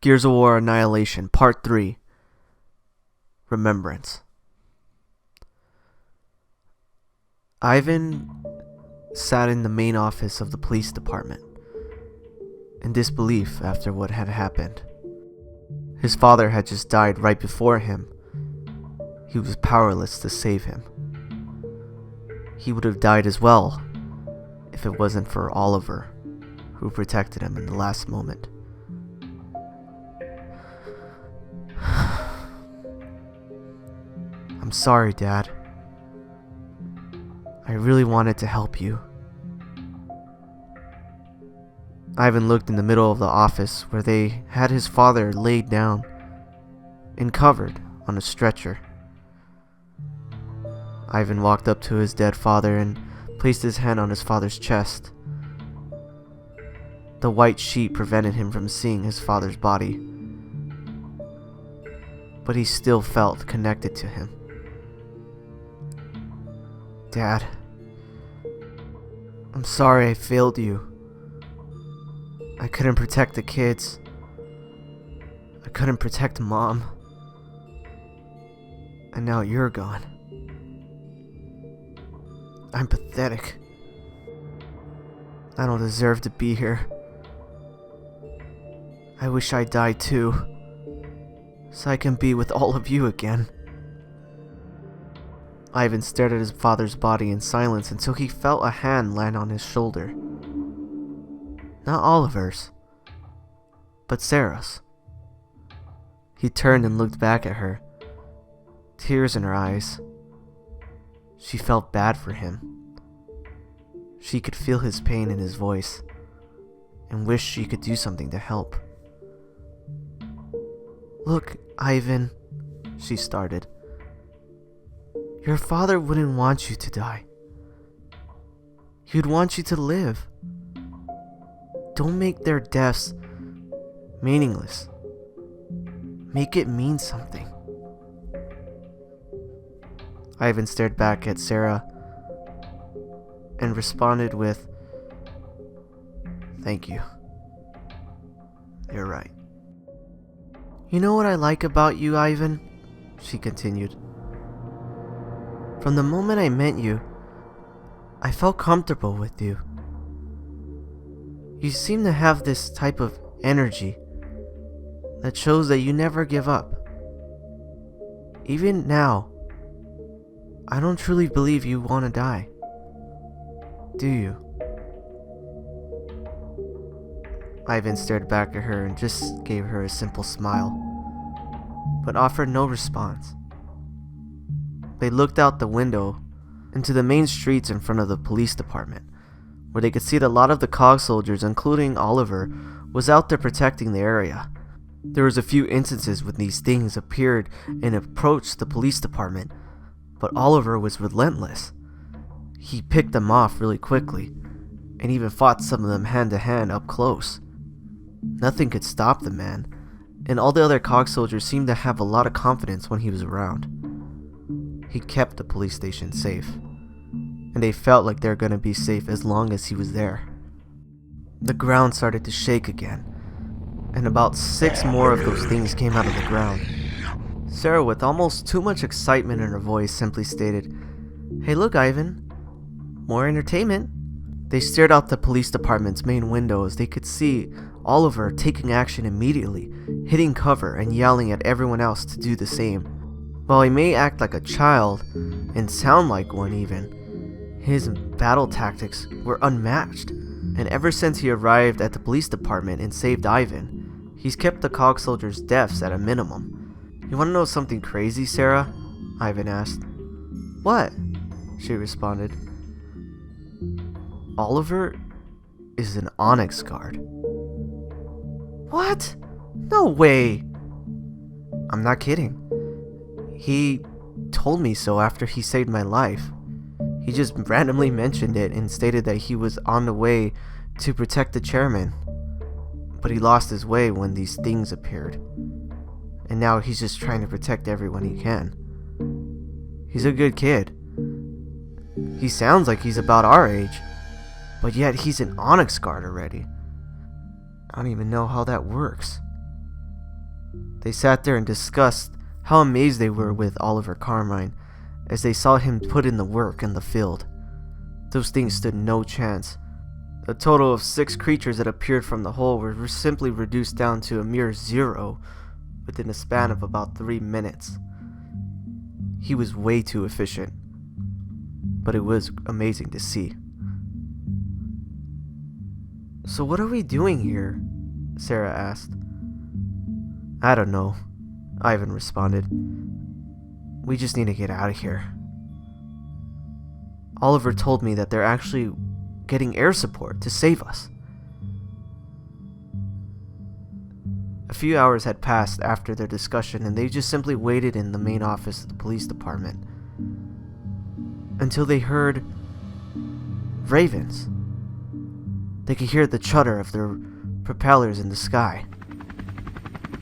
Gears of War Annihilation, Part 3, Remembrance. Ivan sat in the main office of the police department, in disbelief after what had happened. His father had just died right before him. He was powerless to save him. He would have died as well if it wasn't for Oliver, who protected him in the last moment. I'm sorry, Dad. I really wanted to help you. Ivan looked in the middle of the office where they had his father laid down and covered on a stretcher. Ivan walked up to his dead father and placed his hand on his father's chest. The white sheet prevented him from seeing his father's body, but he still felt connected to him. Dad, I'm sorry I failed you. I couldn't protect the kids. I couldn't protect Mom. And now you're gone. I'm pathetic. I don't deserve to be here. I wish I died too, so I can be with all of you again. Ivan stared at his father's body in silence until he felt a hand land on his shoulder. Not Oliver's, but Sarah's. He turned and looked back at her, tears in her eyes. She felt bad for him. She could feel his pain in his voice and wished she could do something to help. Look, Ivan, she started. Your father wouldn't want you to die. He'd want you to live. Don't make their deaths meaningless. Make it mean something. Ivan stared back at Sarah and responded with, "Thank you. You're right." You know what I like about you, Ivan? She continued. From the moment I met you, I felt comfortable with you. You seem to have this type of energy that shows that you never give up. Even now, I don't truly believe you want to die. Do you? Ivan stared back at her and just gave her a simple smile, but offered no response. They looked out the window into the main streets in front of the police department, where they could see that a lot of the COG soldiers, including Oliver, was out there protecting the area. There was a few instances when these things appeared and approached the police department, but Oliver was relentless. He picked them off really quickly, and even fought some of them hand to hand up close. Nothing could stop the man, and all the other COG soldiers seemed to have a lot of confidence when he was around. He kept the police station safe, and they felt like they were going to be safe as long as he was there. The ground started to shake again, and about 6 more of those things came out of the ground. Sarah, with almost too much excitement in her voice, simply stated, "Hey, look, Ivan. More entertainment." They stared out the police department's main window as they could see Oliver taking action immediately, hitting cover and yelling at everyone else to do the same. While he may act like a child, and sound like one even, his battle tactics were unmatched, and ever since he arrived at the police department and saved Ivan, he's kept the COG soldiers' deaths at a minimum. You want to know something crazy, Sarah? Ivan asked. What? She responded. Oliver is an Onyx guard. What? No way! I'm not kidding. He told me so after he saved my life. He just randomly mentioned it and stated that he was on the way to protect the chairman. But he lost his way when these things appeared. And now he's just trying to protect everyone he can. He's a good kid. He sounds like he's about our age, but yet he's an Onyx guard already. I don't even know how that works. They sat there and discussed how amazed they were with Oliver Carmine as they saw him put in the work in the field. Those things stood no chance. A total of 6 creatures that appeared from the hole were simply reduced down to a mere 0 within a span of about 3 minutes. He was way too efficient, but it was amazing to see. "So what are we doing here?" Sarah asked. "I don't know," Ivan responded. "We just need to get out of here." Oliver told me that they're actually getting air support to save us. A few hours had passed after their discussion, and they just simply waited in the main office of the police department until they heard ravens. They could hear the chutter of their propellers in the sky.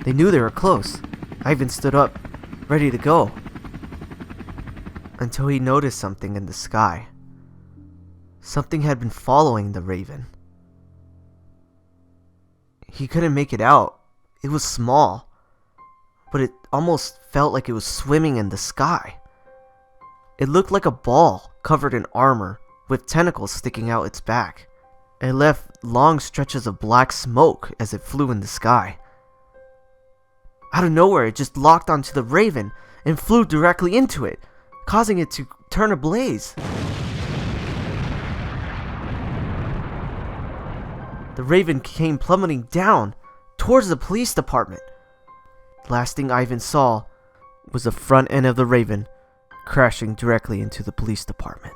They knew they were close. Ivan stood up, ready to go, until he noticed something in the sky. Something had been following the raven. He couldn't make it out. It was small, but it almost felt like it was swimming in the sky. It looked like a ball covered in armor with tentacles sticking out its back. It left long stretches of black smoke as it flew in the sky. Out of nowhere, it just locked onto the raven and flew directly into it, causing it to turn ablaze. The raven came plummeting down towards the police department. The last thing Ivan saw was the front end of the raven crashing directly into the police department.